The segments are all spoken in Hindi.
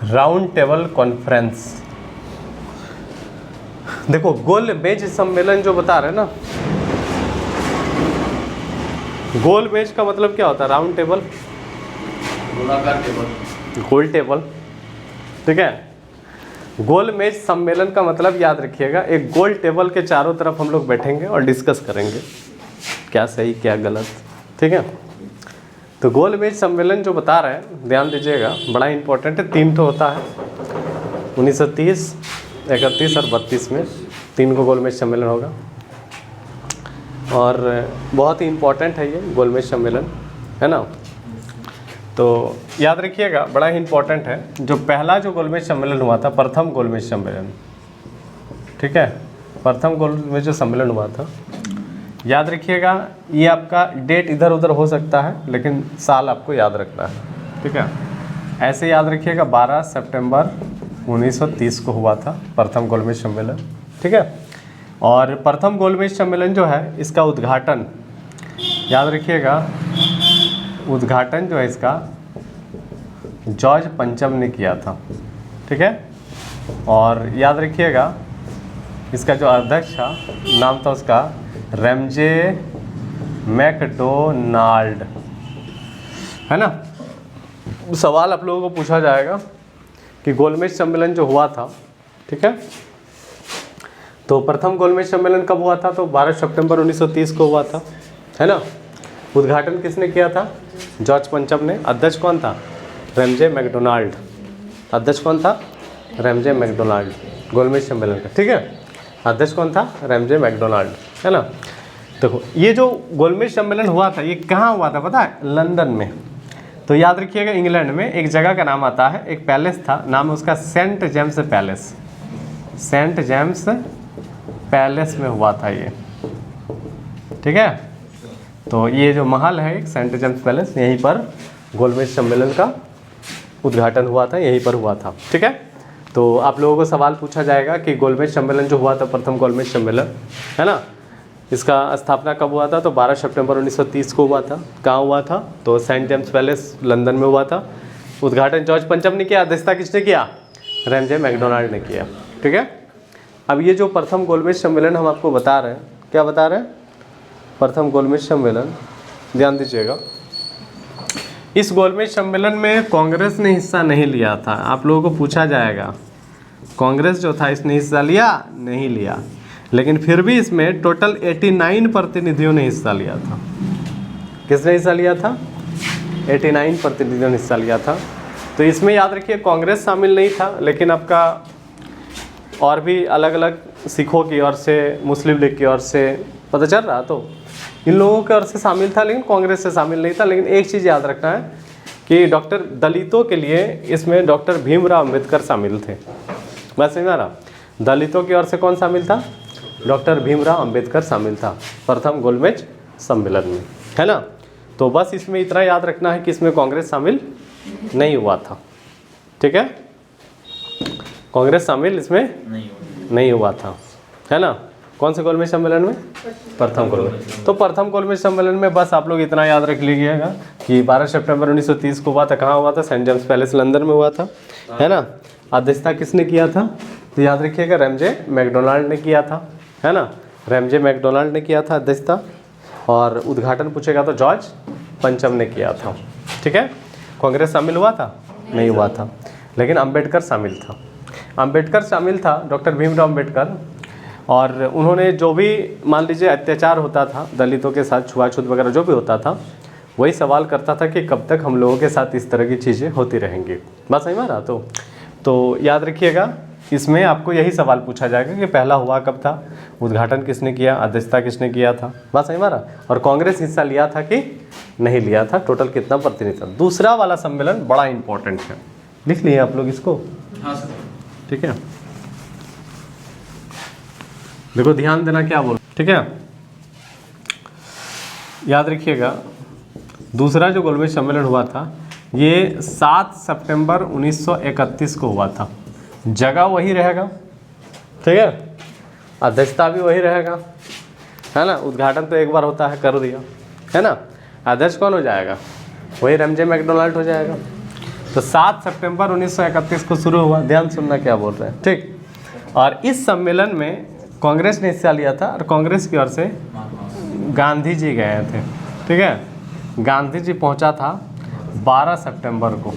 Round table conference. देखो गोल मेज सम्मेलन जो बता रहे हैं ना, गोल मेज का मतलब क्या होता है? राउंड टेबल, गोलाकार टेबल, गोल टेबल, ठीक है। गोल मेज सम्मेलन का मतलब याद रखिएगा, एक गोल टेबल के चारों तरफ हम लोग बैठेंगे और डिस्कस करेंगे क्या सही क्या गलत, ठीक है। तो गोल मेज सम्मेलन जो बता रहे हैं ध्यान दीजिएगा, बड़ा इंपॉर्टेंट है। 3 ठो होता है, 1930, 31 और 32 में 3 को गोल मेज सम्मेलन होगा और बहुत ही इम्पोर्टेंट है ये गोल मेज सम्मेलन, है ना। तो याद रखिएगा बड़ा ही इम्पोर्टेंट है। जो पहला जो गोल मेज सम्मेलन हुआ था, प्रथम गोल मेज सम्मेलन, ठीक है, प्रथम गोल मेज जो सम्मेलन हुआ था, याद रखिएगा ये आपका डेट इधर उधर हो सकता है लेकिन साल आपको याद रखना है, ठीक है। ऐसे याद रखिएगा 12 सितंबर 1930 को हुआ था प्रथम गोल मेज सम्मेलन, ठीक है। और प्रथम गोल मेज सम्मेलन जो है इसका उद्घाटन याद रखिएगा, उद्घाटन जो है इसका जॉर्ज पंचम ने किया था, ठीक है। और याद रखिएगा इसका जो अध्यक्ष था नाम था उसका रैमजे मैकडोनाल्ड, है ना। सवाल आप लोगों को पूछा जाएगा कि गोलमेज सम्मेलन जो हुआ था, ठीक है, तो प्रथम गोलमेज सम्मेलन कब हुआ था? तो 12 सितंबर 1930 को हुआ था, है ना। उद्घाटन किसने किया था? जॉर्ज पंचम ने। अध्यक्ष कौन था? Ramsay MacDonald. अध्यक्ष कौन था? रैमजे मैकडोनाल्ड, गोलमेज सम्मेलन का, ठीक है। अध्यक्ष कौन था? रैमजे मैकडोनाल्ड, है ना। देखो ये जो गोलमेज सम्मेलन हुआ था ये कहाँ हुआ था पता है? लंदन में। तो याद रखिएगा इंग्लैंड में एक जगह का नाम आता है, एक पैलेस था, नाम उसका Saint James palace. Saint James palace में हुआ था ये, ठीक है। तो ये जो महल है एक सेंट जेम्स पैलेस, यहीं पर गोलमेज सम्मेलन का उद्घाटन हुआ था, यहीं पर हुआ था, ठीक है। तो आप लोगों को सवाल पूछा जाएगा कि गोलमेज सम्मेलन जो हुआ था प्रथम गोलमेज सम्मेलन, है ना, इसका स्थापना कब हुआ था? तो 12 सितंबर 1930 को हुआ था। कहाँ हुआ था? तो सेंट जेम्स पैलेस लंदन में हुआ था। उद्घाटन जॉर्ज पंचम ने किया, अध्यक्षता किसने किया? रैमजे मैकडोनाल्ड ने किया, ठीक है। अब ये जो प्रथम गोलमेज सम्मेलन हम आपको बता रहे हैं, क्या बता रहे हैं? प्रथम गोलमेज सम्मेलन, ध्यान दीजिएगा। इस गोलमेज सम्मेलन में कांग्रेस ने हिस्सा नहीं लिया था। आप लोगों को पूछा जाएगा कांग्रेस जो था इसने हिस्सा लिया? नहीं लिया, लेकिन फिर भी इसमें टोटल 89 प्रतिनिधियों ने हिस्सा लिया था। किसने हिस्सा लिया था? 89 प्रतिनिधियों ने हिस्सा लिया था। तो इसमें याद रखिए कांग्रेस शामिल नहीं था, लेकिन आपका और भी अलग अलग सिखों की ओर से, मुस्लिम लीग की ओर से, पता चल रहा, तो इन लोगों की ओर से शामिल था, लेकिन कांग्रेस से शामिल नहीं था। लेकिन एक चीज़ याद रखना है कि डॉक्टर दलितों के लिए इसमें डॉक्टर भीमराव अम्बेडकर शामिल थे। बस समझ रहा, दलितों की ओर से कौन शामिल था? डॉक्टर भीमराव अम्बेडकर शामिल था प्रथम गोलमेज सम्मेलन में, है ना। तो बस इसमें इतना याद रखना है कि इसमें कांग्रेस शामिल नहीं हुआ था, ठीक है। कांग्रेस शामिल इसमें नहीं हुआ था, है ना। कौन से गोलमेज सम्मेलन में? प्रथम गोलमेज। तो प्रथम गोलमेज सम्मेलन में बस आप लोग इतना याद रख लीजिएगा कि 12 सितंबर 1930 को हुआ था। कहाँ हुआ था? सेंट जेम्स पैलेस लंदन में हुआ था, है ना। अध्यक्षता किसने किया था? तो याद रखिएगा रैमजे मैकडोनाल्ड ने किया था, है ना। रैमजे मैकडोनाल्ड ने किया था अध्यक्षता। और उद्घाटन पूछेगा तो जॉर्ज पंचम ने किया था, ठीक है। कांग्रेस शामिल हुआ था? नहीं हुआ था, लेकिन अम्बेडकर शामिल था। अम्बेडकर शामिल था, डॉक्टर भीमराव अम्बेडकर। और उन्होंने जो भी मान लीजिए अत्याचार होता था दलितों के साथ, छुआछूत वगैरह जो भी होता था, वही सवाल करता था कि कब तक हम लोगों के साथ इस तरह की चीज़ें होती रहेंगी। बात सही मारा? तो याद रखिएगा इसमें आपको यही सवाल पूछा जाएगा कि पहला हुआ कब था, उद्घाटन किसने किया, अध्यक्षता किसने किया था। बात सही मारा? और कांग्रेस हिस्सा लिया था कि नहीं लिया था, टोटल कितना प्रतिनिधि था। दूसरा वाला सम्मेलन बड़ा इंपॉर्टेंट है, लिख लिए आप लोग इसको? हाँ सर, ठीक है। देखो ध्यान देना क्या बोल, ठीक है। याद रखिएगा दूसरा जो गोलमेज सम्मेलन हुआ था ये 7 सितंबर 1931 को हुआ था। जगह वही रहेगा, ठीक है, अध्यक्षता भी वही रहेगा, है ना। उद्घाटन तो एक बार होता है, कर दिया, है ना। अध्यक्ष कौन हो जाएगा? वही रैमजे मैकडोनाल्ड हो जाएगा। तो 7 सितंबर 1931 को शुरू हुआ। ध्यान सुनना क्या बोल रहे हैं, ठीक। और इस सम्मेलन में कांग्रेस ने हिस्सा लिया था और कांग्रेस की ओर से गांधी जी गए थे, ठीक है। गांधी जी पहुंचा था 12 सितंबर को,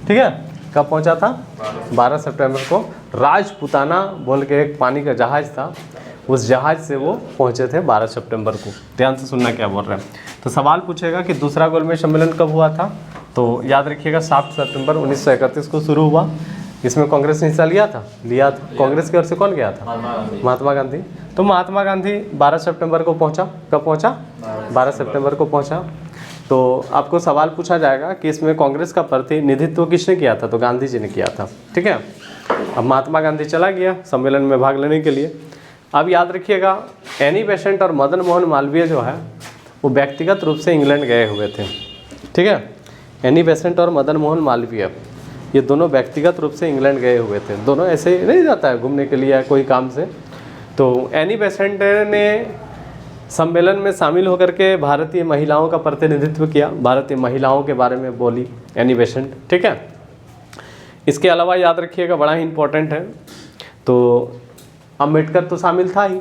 ठीक है। कब पहुंचा था? 12 सितंबर को। राजपुताना बोल के एक पानी का जहाज़ था, उस जहाज़ से वो पहुंचे थे 12 सितंबर को। ध्यान से सुनना क्या बोल रहे हैं। तो सवाल पूछेगा कि दूसरा गोलमेज सम्मेलन कब हुआ था, तो याद रखिएगा 7 सितंबर 1931 को शुरू हुआ। इसमें कांग्रेस ने हिस्सा लिया था। कांग्रेस की ओर से कौन गया था? महात्मा गांधी। तो महात्मा गांधी 12 सितंबर को पहुंचा। कब पहुंचा? 12 सितंबर को पहुंचा। तो आपको सवाल पूछा जाएगा कि इसमें कांग्रेस का प्रतिनिधित्व किसने किया था, तो गांधी जी ने किया था, ठीक है। अब महात्मा गांधी चला गया सम्मेलन में भाग लेने के लिए। अब याद रखिएगा एनी बेसेंट और मदन मोहन मालवीय जो है वो व्यक्तिगत रूप से इंग्लैंड गए हुए थे, ठीक है। एनी बेसेंट और मदन मोहन मालवीय ये दोनों व्यक्तिगत रूप से इंग्लैंड गए हुए थे। दोनों ऐसे नहीं जाता है घूमने के लिए या कोई काम से। तो एनी बेसेंट ने सम्मेलन में शामिल होकर के भारतीय महिलाओं का प्रतिनिधित्व किया, भारतीय महिलाओं के बारे में बोली एनी बेसेंट, ठीक है। इसके अलावा याद रखिएगा बड़ा ही इम्पोर्टेंट है, तो अम्बेडकर तो शामिल था ही,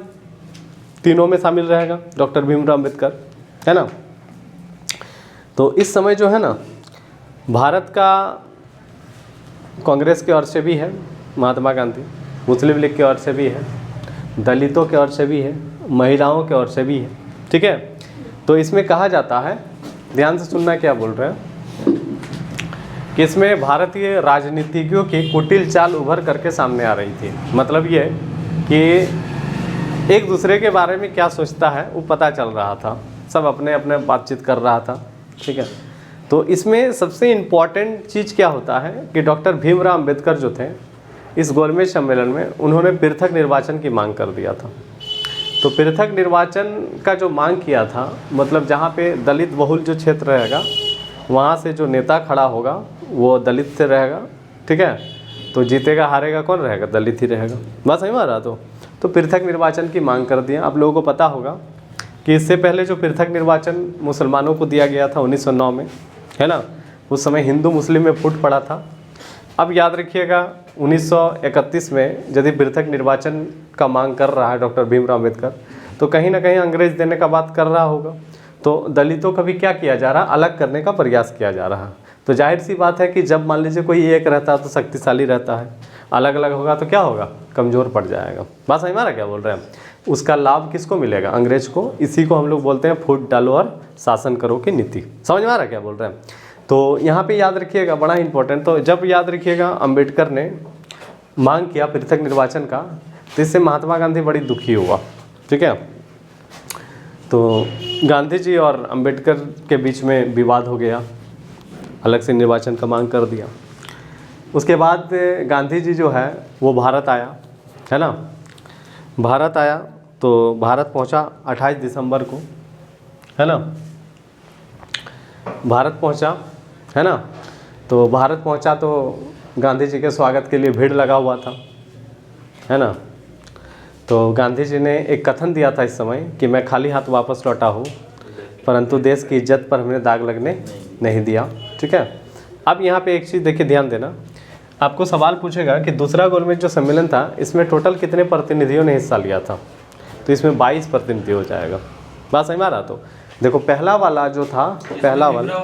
तीनों में शामिल रहेगा डॉक्टर भीमराव अम्बेडकर, है ना। तो इस समय जो है ना भारत का कांग्रेस की ओर से भी है महात्मा गांधी, मुस्लिम लीग की ओर से भी है, दलितों की ओर से भी है, महिलाओं की ओर से भी है, ठीक है। तो इसमें कहा जाता है, ध्यान से सुनना क्या बोल रहे हैं, कि इसमें भारतीय राजनीतिज्ञों की कुटिल चाल उभर करके सामने आ रही थी। मतलब ये कि एक दूसरे के बारे में क्या सोचता है वो पता चल रहा था, सब अपने अपने बातचीत कर रहा था, ठीक है। तो इसमें सबसे इम्पॉर्टेंट चीज़ क्या होता है कि डॉक्टर भीमराव अम्बेडकर जो थे इस गोलमेज सम्मेलन में उन्होंने पृथक निर्वाचन की मांग कर दिया था। तो पृथक निर्वाचन का जो मांग किया था, मतलब जहाँ पे दलित बहुल जो क्षेत्र रहेगा वहाँ से जो नेता खड़ा होगा वो दलित से रहेगा, ठीक है। तो जीतेगा हारेगा कौन रहेगा? दलित ही रहेगा। बात समझ में आ रहा? तो पृथक निर्वाचन की मांग कर दिया। आप लोगों को पता होगा कि इससे पहले जो पृथक निर्वाचन मुसलमानों को दिया गया था 1909 में, है ना, उस समय हिंदू मुस्लिम में फूट पड़ा था। अब याद रखिएगा 1931 में यदि पृथक निर्वाचन का मांग कर रहा है डॉक्टर भीमराव अम्बेडकर, तो कहीं ना कहीं अंग्रेज देने का बात कर रहा होगा। तो दलितों का भी क्या किया जा रहा, अलग करने का प्रयास किया जा रहा। तो जाहिर सी बात है कि जब मान लीजिए कोई एक रहता है तो शक्तिशाली रहता है, अलग अलग होगा तो क्या होगा? कमज़ोर पड़ जाएगा। बात समझ में आ रहा क्या बोल रहे हैं? उसका लाभ किसको मिलेगा? अंग्रेज को। इसी को हम लोग बोलते हैं फूट डालो और शासन करो की नीति। समझ में आ रहा क्या बोल रहे हैं? तो यहाँ पे याद रखिएगा बड़ा इंपॉर्टेंट, तो जब याद रखिएगा अम्बेडकर ने मांग किया पृथक निर्वाचन का, तो इससे महात्मा गांधी बड़ी दुखी हुआ, ठीक है। तो गांधी जी और अम्बेडकर के बीच में विवाद हो गया, अलग से निर्वाचन का मांग कर दिया। उसके बाद गांधी जी जो है वो भारत आया, है ना, भारत आया। तो भारत पहुंचा 28 दिसंबर को, है ना, भारत पहुंचा, है ना। तो भारत पहुंचा तो गांधी जी के स्वागत के लिए भीड़ लगा हुआ था, है ना। तो गांधी जी ने एक कथन दिया था इस समय कि मैं खाली हाथ वापस लौटा हूँ, परंतु देश की इज्जत पर हमने दाग लगने नहीं दिया, ठीक है। अब यहाँ पे एक चीज़ देखिए, ध्यान देना, आपको सवाल पूछेगा कि दूसरा गोलमेज जो सम्मेलन था इसमें टोटल कितने प्रतिनिधियों ने हिस्सा लिया था, तो इसमें 22 प्रतिनिधि हो जाएगा। बात समझ में आ रहा? तो देखो पहला वाला जो था, पहला वाला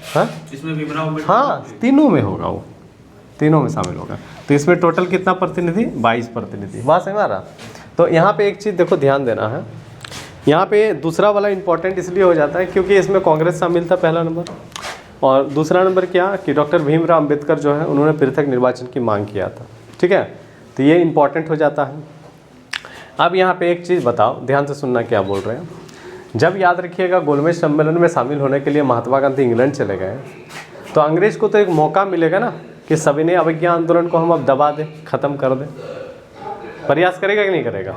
हाँ इसमें भीमराव, हाँ तीनों में होगा, वो तीनों में शामिल होगा। तो इसमें टोटल कितना प्रतिनिधि? 22 प्रतिनिधि। बात समझ में आ रहा? तो यहाँ पे एक चीज़ देखो ध्यान देना है, यहाँ पे दूसरा वाला इंपॉर्टेंट इसलिए हो जाता है क्योंकि इसमें कांग्रेस शामिल था पहला नंबर, और दूसरा नंबर क्या कि डॉक्टर भीमराव अम्बेडकर जो है उन्होंने पृथक निर्वाचन की मांग किया था, ठीक है। तो ये इंपॉर्टेंट हो जाता है। अब यहाँ पे एक चीज़ बताओ, ध्यान से सुनना क्या बोल रहे हैं। जब याद रखिएगा गोलमेज सम्मेलन में शामिल होने के लिए महात्मा गांधी इंग्लैंड चले गए, तो अंग्रेज को तो एक मौका मिलेगा ना कि सविनय अवज्ञा आंदोलन को हम अब दबा दें, ख़त्म कर दें। प्रयास करेगा कि नहीं करेगा?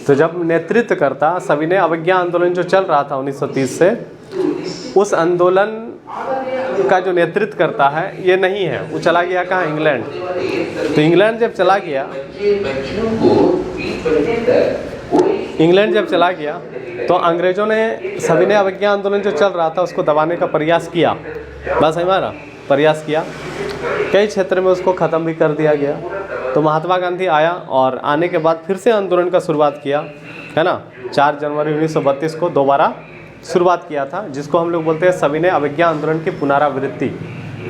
तो जब नेतृत्व करता सविनय अवज्ञा आंदोलन जो चल रहा था 1930 से, उस आंदोलन का जो नेतृत्व करता है ये नहीं है, वो चला गया कहाँ? इंग्लैंड। तो इंग्लैंड जब चला गया, इंग्लैंड जब चला गया तो अंग्रेज़ों ने सविनय अवज्ञा आंदोलन जो चल रहा था उसको दबाने का प्रयास किया। बात समझ में आ रहा? प्रयास किया, कई क्षेत्र में उसको ख़त्म भी कर दिया गया। तो महात्मा गांधी आया और आने के बाद फिर से आंदोलन का शुरुआत किया, है ना। 4 जनवरी 1932 को दोबारा शुरुआत किया था, जिसको हम लोग बोलते हैं सविनय अवज्ञा आंदोलन की पुनरावृत्ति।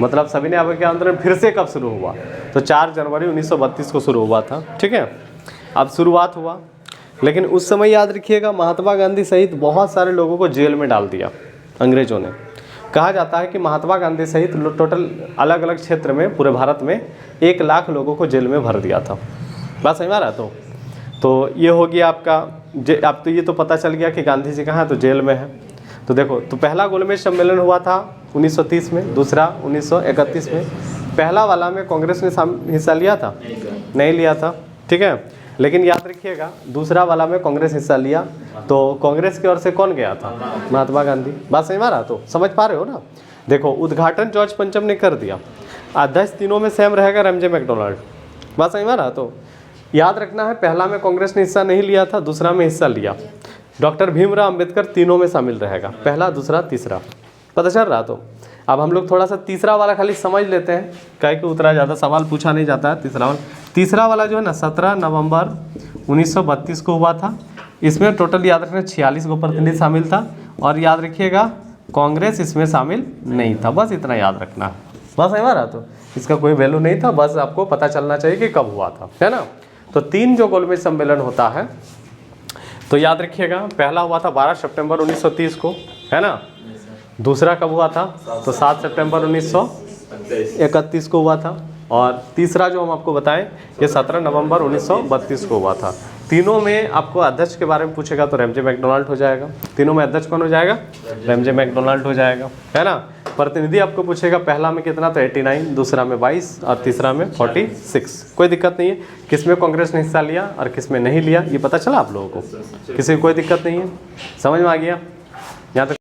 मतलब सविनय अवज्ञा आंदोलन फिर से कब शुरू हुआ, तो 4 जनवरी 1932 को शुरू हुआ था, ठीक है। अब शुरुआत हुआ, लेकिन उस समय याद रखिएगा महात्मा गांधी सहित बहुत सारे लोगों को जेल में डाल दिया अंग्रेज़ों ने। कहा जाता है कि महात्मा गांधी सहित टोटल अलग अलग क्षेत्र में पूरे भारत में 1 लाख लोगों को जेल में भर दिया था। बात समझ में आ रहा है? तो ये हो गया आपका अब तो ये तो पता चल गया कि गांधी जी कहाँ है, तो जेल में है। तो देखो, तो पहला गोलमेज सम्मेलन हुआ था 1930 में, दूसरा 1931 में। पहला वाला में कांग्रेस ने हिस्सा लिया था? नहीं लिया था, ठीक है। लेकिन याद रखिएगा दूसरा वाला में कांग्रेस हिस्सा लिया, तो कांग्रेस की ओर से कौन गया था? महात्मा गांधी। बात समझ में आ रहा? तो समझ पा रहे हो ना। देखो, उद्घाटन जॉर्ज पंचम ने कर दिया, अध्यक्ष तीनों में सेम रहेगा एमजे मैकडोनाल्ड। बात समझ में आ रहा? तो याद रखना है, पहला में कांग्रेस ने हिस्सा नहीं लिया था, दूसरा में हिस्सा लिया। डॉक्टर भीमराव अंबेडकर तीनों में शामिल रहेगा, पहला, दूसरा, तीसरा। पता चल रहा? तो अब हम लोग थोड़ा सा तीसरा वाला खाली समझ लेते हैं, काहे कि उतना ज़्यादा सवाल पूछा नहीं जाता है। तीसरा वाला जो है ना 17 नवंबर 1932 को हुआ था। इसमें टोटल याद रखना 46 को प्रतिनिधि शामिल था, और याद रखिएगा कांग्रेस इसमें शामिल नहीं था। बस इतना याद रखना है। बस है हमारा, तो इसका कोई वैल्यू नहीं था, बस आपको पता चलना चाहिए कि कब हुआ था, है ना। तो 3 जो गोलमेज सम्मेलन होता है, तो याद रखिएगा पहला हुआ था 12 सितंबर 1930 को, है ना। दूसरा कब हुआ था? तो 7 सितंबर 1931 को हुआ था, और तीसरा जो हम आपको बताएं ये 17 नवंबर 1932 को हुआ था। तीनों में आपको अध्यक्ष के बारे में पूछेगा तो एमजे मैकडोनाल्ड हो जाएगा। तीनों में अध्यक्ष कौन हो जाएगा? एमजे मैकडोनाल्ड हो जाएगा, है ना। प्रतिनिधि आपको पूछेगा पहला में कितना, तो 89, दूसरा में 22 और तीसरा में 46। कोई दिक्कत नहीं है, किसमें कांग्रेस ने हिस्सा लिया और किसमें नहीं लिया, ये पता चला आप लोगों को? किसी को कोई दिक्कत नहीं है? समझ में आ गया यहाँ तक?